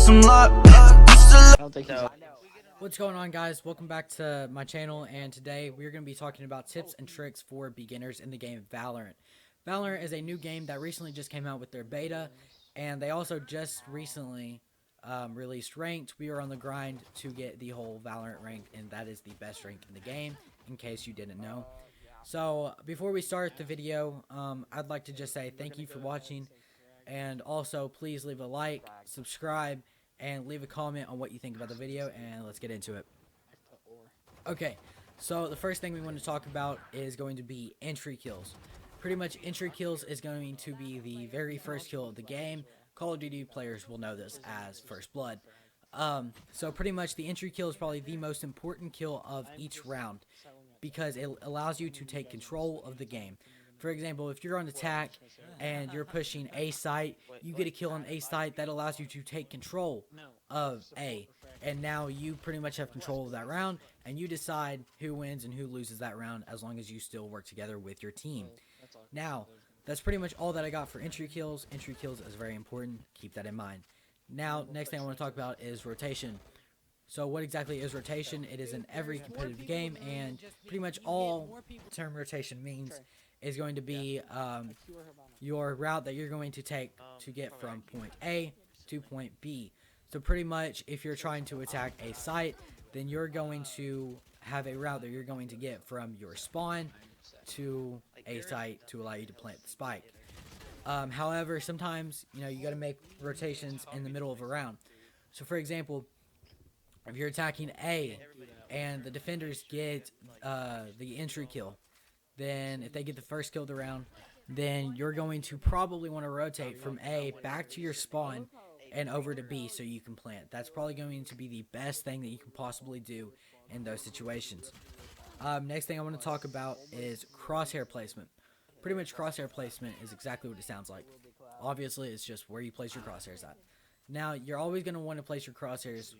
some luck. I don't think he's. What's going on, guys? Welcome back to my channel, and today we're going to be talking about tips and tricks for beginners in the game Valorant. Valorant is a new game that recently just came out with their beta, and they also just recently released ranked. We are on the grind to get the whole Valorant rank, and that is the best rank in the game, in case you didn't know. So before we start the video, I'd like to just say thank you for watching, and also please leave a like, subscribe, and leave a comment on what you think about the video, and let's get into it. Okay, so the first thing we want to talk about is going to be entry kills. Pretty much entry kills is going to be the very first kill of the game. Call of Duty players will know this as First Blood. So pretty much the entry kill is probably the most important kill of each round, because it allows you to take control of the game. For example, if you're on attack and you're pushing A site, you get a kill on A site that allows you to take control of A. And now you pretty much have control of that round, and you decide who wins and who loses that round as long as you still work together with your team. Now, that's pretty much all that I got for entry kills. Entry kills is very important. Keep that in mind. Now, next thing I want to talk about is rotation. So what exactly is rotation? It is in every competitive game, and pretty much all the term rotation means is going to be your route that you're going to take to get from point A to point B. So pretty much if you're trying to attack a site, then you're going to have a route that you're going to get from your spawn to a site to allow you to plant the spike. However, sometimes you got to make rotations in the middle of a round. So for example, if you're attacking A and the defenders get the entry kill, then if they get the first kill of the round, then you're going to probably want to rotate from A back to your spawn and over to B so you can plant. That's probably going to be the best thing that you can possibly do in those situations. Next thing I want to talk about is crosshair placement. Pretty much crosshair placement is exactly what it sounds like. Obviously, it's just where you place your crosshairs at. Now, you're always going to want to place your crosshairs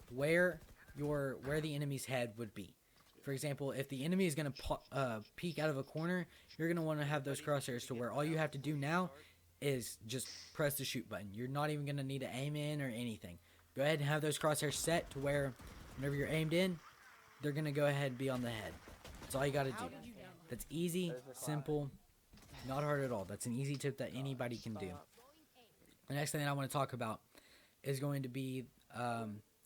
where the enemy's head would be. For example, if the enemy is going to peek out of a corner, you're going to want to have those crosshairs to where all you have to do now is just press the shoot button. You're not even going to need to aim in or anything. Go ahead and have those crosshairs set to where whenever you're aimed in, they're going to go ahead and be on the head. That's all you got to do. That's easy, simple, not hard at all. That's an easy tip that anybody can do. The next thing I want to talk about is going to be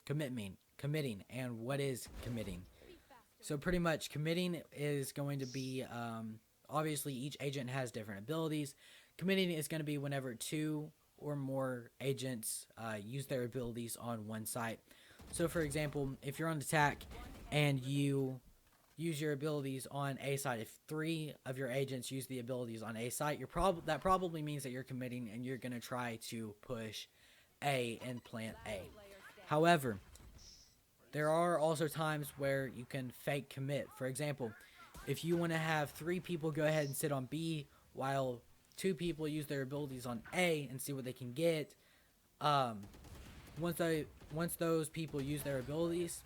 committing, and what is committing. So pretty much committing is going to be, obviously each agent has different abilities. Committing is going to be whenever two or more agents use their abilities on one site. So for example, if you're on attack and you use your abilities on A site, if three of your agents use the abilities on A site, that probably means that you're committing and you're going to try to push A and plant A. However, there are also times where you can fake commit. For example, if you want to have three people go ahead and sit on B while two people use their abilities on A and see what they can get, once those people use their abilities,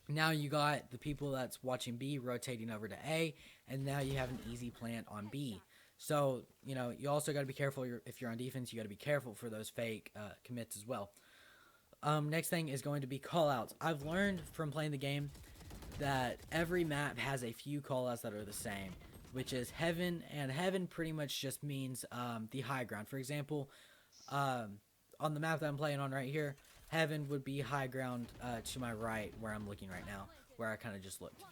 now you got the people that's watching B rotating over to A, and now you have an easy plant on B. So, you also got to be careful if you're on defense. You got to be careful for those fake commits as well. Next thing is going to be callouts. I've learned from playing the game that every map has a few callouts that are the same, which is heaven, and heaven pretty much just means the high ground. For example, on the map that I'm playing on right here, heaven would be high ground to my right, where I'm looking right now, where I kind of just looked.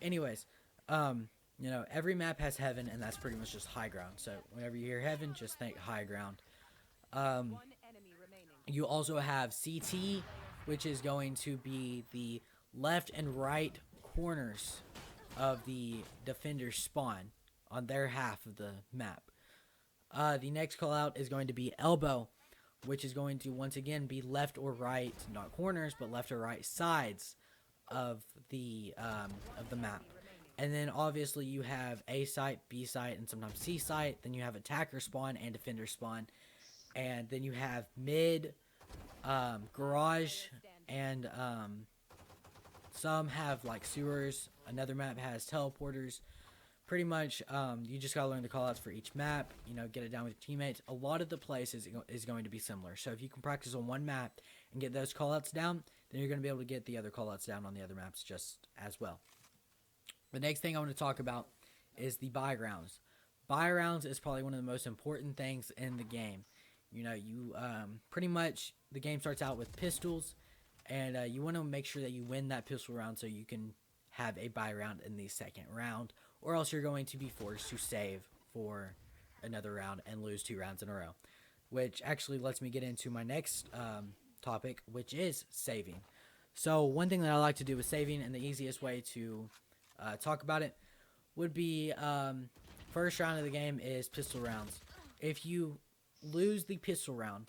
Anyways, every map has heaven, and that's pretty much just high ground. So whenever you hear heaven, just think high ground. You also have CT, which is going to be the left and right corners of the defender's spawn on their half of the map. The next call out is going to be elbow, which is going to once again be left or right, not corners, but left or right sides of the map. And then obviously you have A site, B site, and sometimes C site. Then you have attacker spawn and defender spawn. And then you have mid, garage, and some have like sewers. Another map has teleporters. pretty much you just gotta learn the callouts for each map. You know, get it down with your teammates. A lot of the plays is going to be similar. So if you can practice on one map and get those callouts down, then you're gonna be able to get the other callouts down on the other maps just as well. The next thing I want to talk about is the buy rounds. Buy rounds is probably one of the most important things in the game. You know, you pretty much the game starts out with pistols, and you want to make sure that you win that pistol round so you can have a buy round in the second round, or else you're going to be forced to save for another round and lose 2 rounds in a row. Which actually lets me get into my next topic, which is saving. So one thing that I like to do with saving, and the easiest way to talk about it, would be first round of the game is pistol rounds. If you lose the pistol round,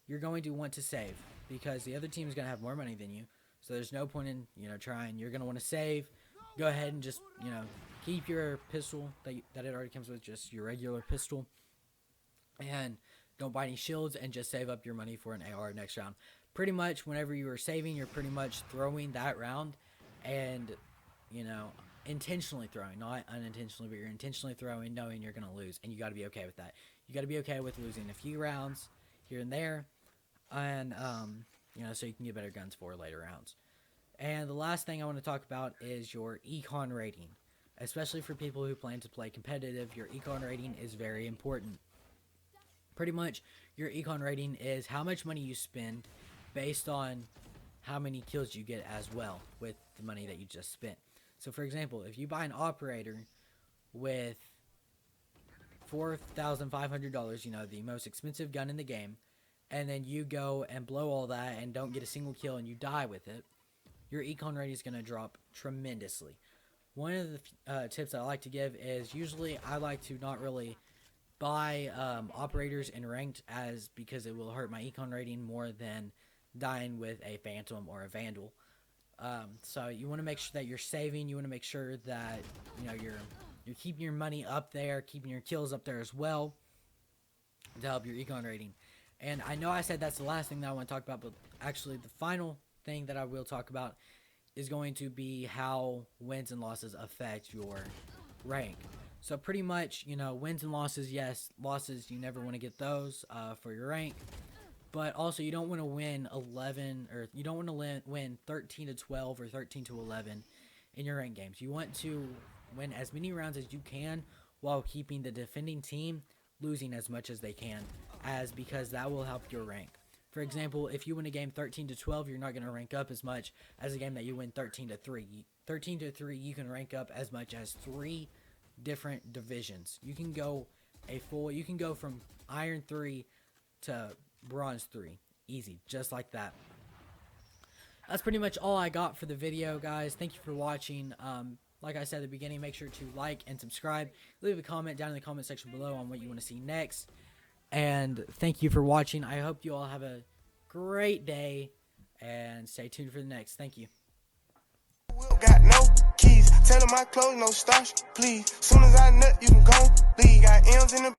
you're going to want to save because the other team is going to have more money than you. So there's no point in trying. You're going to want to save. Go ahead and just keep your pistol that it already comes with, just your regular pistol, and don't buy any shields, and just save up your money for an AR next round. Pretty much whenever you are saving, you're pretty much throwing that round, and intentionally throwing, not unintentionally, but you're intentionally throwing knowing you're going to lose, and you got to be okay with that. You got to be okay with losing a few rounds here and there, and so you can get better guns for later rounds. And the last thing I want to talk about is your econ rating. Especially for people who plan to play competitive, your econ rating is very important. Pretty much your econ rating is how much money you spend based on how many kills you get as well with the money that you just spent. So for example, if you buy an operator with $4,500, the most expensive gun in the game, and then you go and blow all that and don't get a single kill and you die with it, your econ rating is going to drop tremendously. One of the tips that I like to give is usually I like to not really buy operators in ranked because it will hurt my econ rating more than dying with a phantom or a vandal. So you want to make sure that you're saving. You want to make sure that you're keeping your money up there, keeping your kills up there as well to help your econ rating. And I know I said that's the last thing that I want to talk about, but actually the final thing that I will talk about is going to be how wins and losses affect your rank. So pretty much, wins and losses, yes, losses, you never want to get those for your rank. But also, you don't want to win 11, or you don't want to win 13 to 12 or 13 to 11 in your rank games. You want to win as many rounds as you can while keeping the defending team losing as much as they can, because that will help your rank. For example, if you win a game 13 to 12, you're not going to rank up as much as a game that you win 13 to 3. 13 to 3, you can rank up as much as 3 different divisions. You can go from Iron 3 to Bronze 3. Easy, just like that. That's pretty much all I got for the video, guys. Thank you for watching. Like I said at the beginning, make sure to like and subscribe. Leave a comment down in the comment section below on what you want to see next. And thank you for watching. I hope you all have a great day, and stay tuned for the next. Thank you. Got no keys, tell them my clothes no starch, please. Soon as I nut, you can go leave. Got M's in the